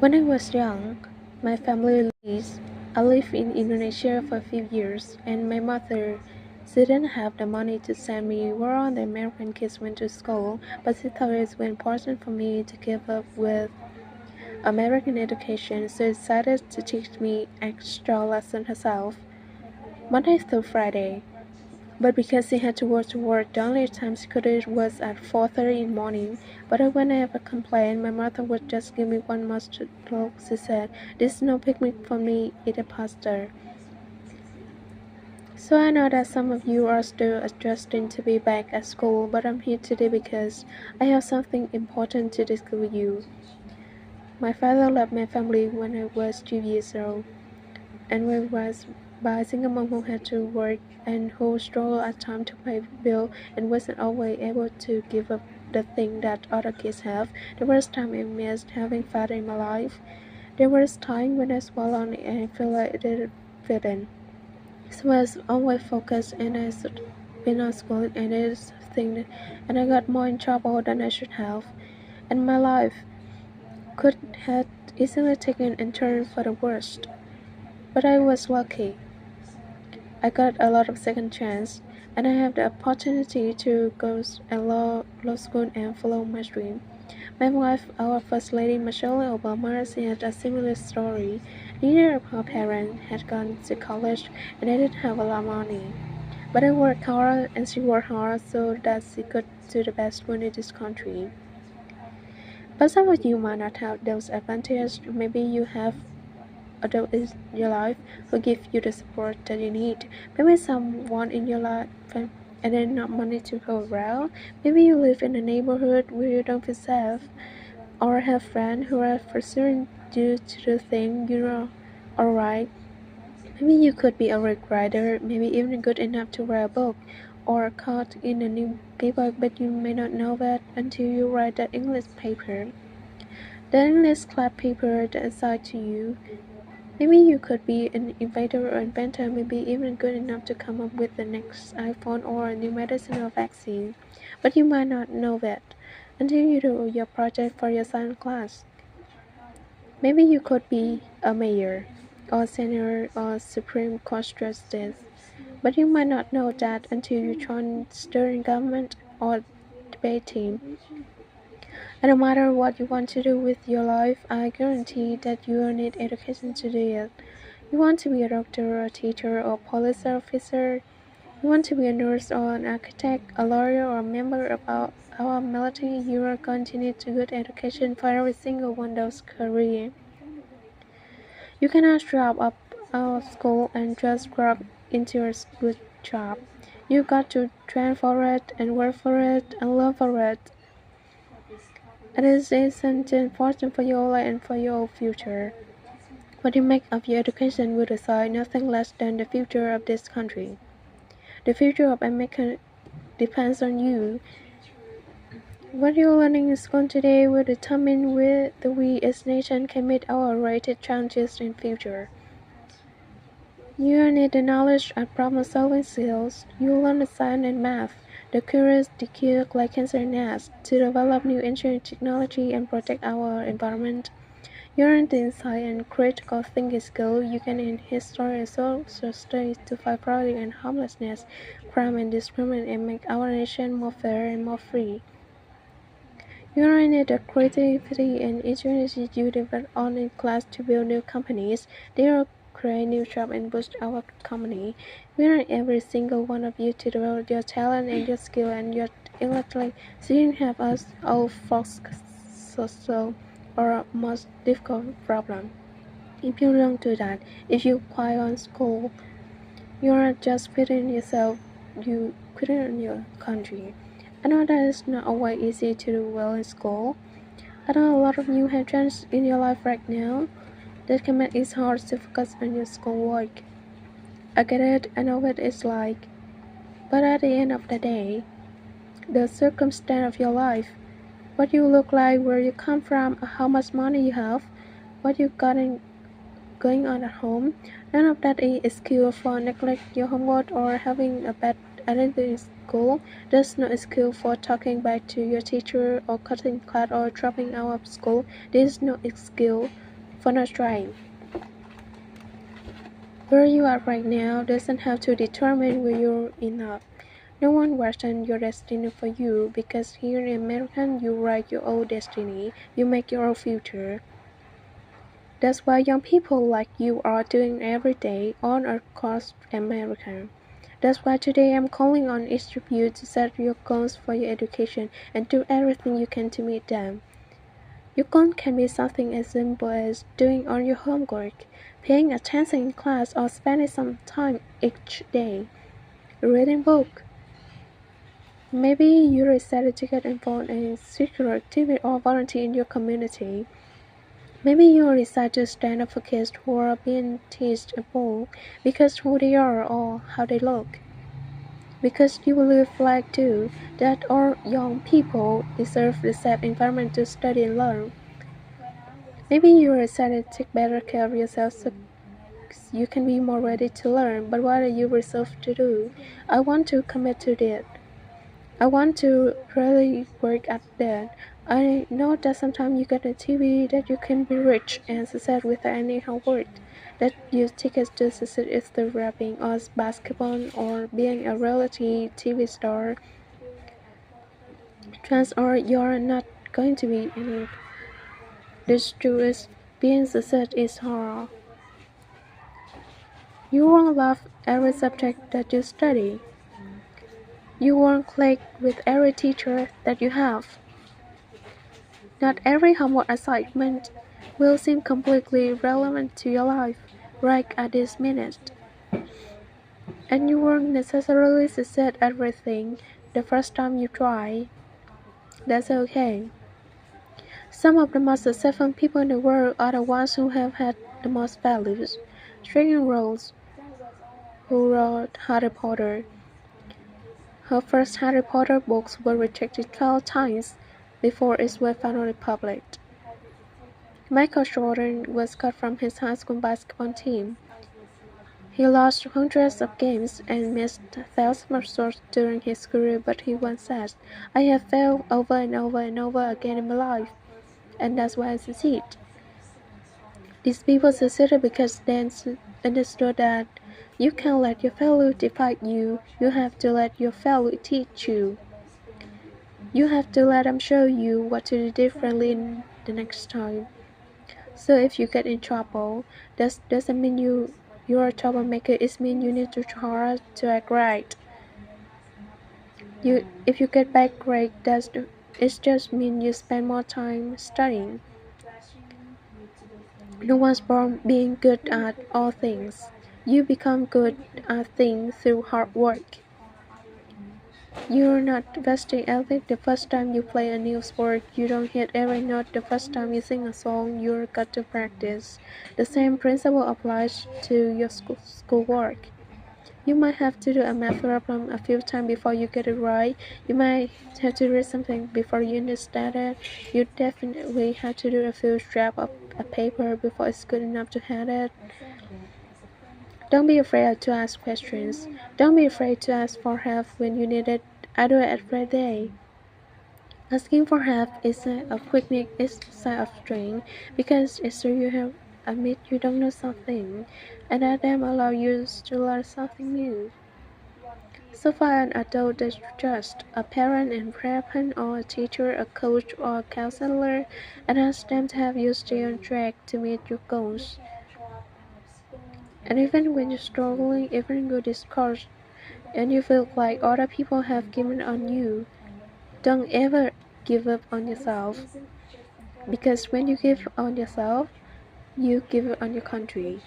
When I was young, my family lived. I lived in Indonesia for a few years, and my mother didn't have the money to send me where all the American kids went to school, but she thought it was important for me to keep up with American education, so decided to teach me extra lessons herself, Monday through Friday. But because she had to go to work, the only time she could do it was at 4:30 in the morning. But whenever I complained, my mother would just give me one mustard look. She said, "This is no picnic for me, eat a pasta." So I know that some of you are still adjusting to be back at school, but I'm here today because I have something important to discuss with you. My father left my family when I was 2 years old, and we was by a single mom who had to work and who struggled at times to pay bill and wasn't always able to give up the thing that other kids have. There was time I missed having father in my life. There was time when I was alone and I feel like I didn't fit in. So I was always focused and I should been on school and this thing and I got more in trouble than I should have. And my life could have easily taken a turn for the worst. But I was lucky. I got a lot of second chance, and I have the opportunity to go and law school and follow my dream. My wife, our First Lady Michelle Obama, she had a similar story. Neither of her parents had gone to college, and they didn't have a lot of money. But I worked hard, and she worked hard so that she could do the best school in this country. But some of you might not have those advantages. Maybe you have adult in your life who give you the support that you need. Maybe someone in your life and then not money to go around. Maybe you live in a neighborhood where you don't feel safe, or have friends who are pursuing you to do things you know alright. Maybe you could be a great writer, maybe even good enough to write a book or caught in a newspaper, but you may not know that until you write that English paper. The English class paper that is assigned to you. Maybe you could be an inventor or inventor, maybe even good enough to come up with the next iPhone or a new medicine or vaccine. But you might not know that until you do your project for your science class. Maybe you could be a mayor, or senator, or Supreme Court justice. But you might not know that until you join steering government or debate team. And no matter what you want to do with your life, I guarantee that you will need education to do it. You want to be a doctor, a teacher, or a police officer. You want to be a nurse or an architect, a lawyer, or a member of our military. You are going to need a good education for every single one of those careers. You cannot drop up out of school and just grab into a good job. You got to train for it and work for it and learn for it. It is essentially important for your life and for your future. What you make of your education will decide nothing less than the future of this country. The future of America depends on you. What you're learning in school today will determine whether we as a nation can meet our rated challenges in future. You need the knowledge and problem-solving skills. You learn the science and math, the curious, the cure like cancer and asthma, to develop new engineering technology and protect our environment. You learn the insight and critical thinking skill you can in history and social studies to fight poverty and homelessness, crime and discrimination and make our nation more fair and more free. You learn the creativity and ingenuity you develop on in class to build new companies. They will create new jobs and boost our company. We learn every single one of you to develop your talent and your skill and your intellect so you can help us all folks social or most difficult problem. If you don't do that, if you quiet on school, you're not just fitting yourself, you quitting your country. I know that it's not always easy to do well in school. I know a lot of you have chances in your life right now that can make it hard to focus on your schoolwork. I get it, I know what it's like. But at the end of the day, the circumstance of your life, what you look like, where you come from, how much money you have, what you got going on at home, none of that is excuse for neglect your homework or having a bad attitude in school. There's no excuse for talking back to your teacher or cutting class or dropping out of school. There's no excuse for not trying. Where you are right now doesn't have to determine where you're enough. No one writes your destiny for you because here in America you write your own destiny, you make your own future. That's what young people like you are doing every day all across America. That's why today I'm calling on each of you to set your goals for your education and do everything you can to meet them. Your goal can be something as simple as doing all your homework, paying attention in class, or spending some time each day reading book. Maybe you decided to get involved in circular activity or volunteer in your community. Maybe you decide to stand up for kids who are being teased above because who they are or how they look. Because you believe like too that all young people deserve the safe environment to study and learn. Maybe you decided to take better care of yourself so you can be more ready to learn, but what are you resolved to do? I want to commit to that. I want to really work at that. I know that sometimes you get a TV that you can be rich and success without any hard work. That you tickets to success is the rapping or basketball or being a reality TV star. Trans or you're not going to be any. This truth is being success is hard. You won't love every subject that you study. You won't click with every teacher that you have. Not every homework assignment will seem completely relevant to your life right at this minute. And you won't necessarily succeed at everything the first time you try. That's okay. Some of the most successful people in the world are the ones who have had the most values. J.K. Rowling, who wrote Harry Potter. Her first Harry Potter books were rejected 12 times before it was finally published. Michael Jordan was cut from his high school basketball team. He lost hundreds of games and missed thousands of starts during his career, but he once said, I have failed over and over and over again in my life, and that's why I succeed. These people succeeded because they understood that you can't let your failure define you, you have to let your failure teach you. You have to let them show you what to do differently the next time. So if you get in trouble, that doesn't mean you're a troublemaker. It means you need to try hard to act right. If you get bad grade, it just means you spend more time studying. No one's born being good at all things. You become good at things through hard work. You're not vesting ethic the first time you play a new sport. You don't hit every note the first time you sing a song. You've got to practice. The same principle applies to your schoolwork. You might have to do a math problem a few times before you get it right. You might have to read something before you understand it. You definitely have to do a few drafts of a paper before it's good enough to hand it. Don't be afraid to ask questions. Don't be afraid to ask for help when you need it. I do it every day. Asking for help is a quick is a sign of strength because it's so you have admit you don't know something, and that them allow you to learn something new. So far an adult that you trust, a parent and parent or a teacher, a coach or a counselor, and ask them to help you stay on track to meet your goals. And even when you're struggling, even you're discouraged, and you feel like other people have given on you, don't ever give up on yourself. Because when you give on yourself, you give up on your country.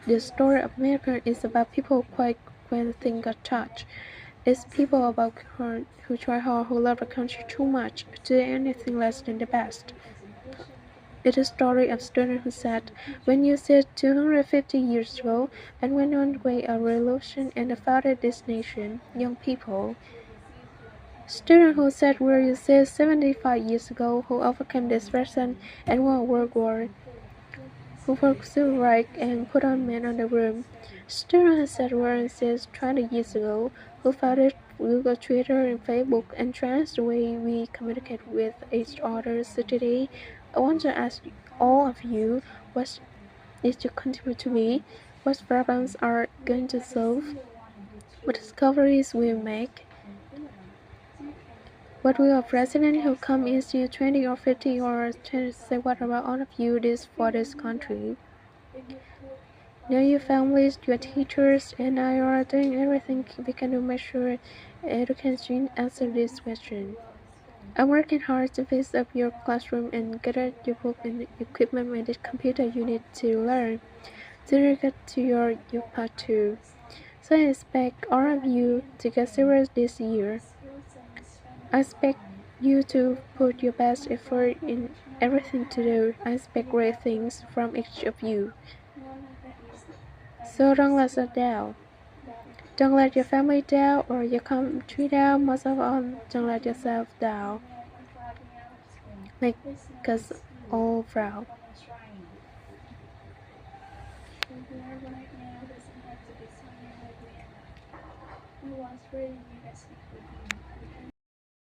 The story of America is about people who quit when things got tough. It's people about who try hard, who love the country too much to do anything less than the best. It's a story of students who said, when you said 250 years ago and went on the way a revolution and founded this nation, young people. Students who said where you said 75 years ago who overcame depression and won a world war, who worked civil rights and put on men on the room. Students who said where you said 20 years ago who founded Google, Twitter, and Facebook and changed the way we communicate with each other. So today, I want to ask all of you, what is your contribute to me, what problems are going to solve, what discoveries will make, what will a president who come into 20 or 50 or 20 say what about all of you this for this country. Know your families, your teachers, and I are doing everything we can to make sure education answer this question. I'm working hard to fix up your classroom and gather your book and equipment and the computer you need to learn to get to your part 2. So I expect all of you to get serious this year. I expect you to put your best effort in everything to do. I expect great things from each of you. So don't let us down. Don't let your family down or your country down. Most of all, don't let yourself down. Make us all proud.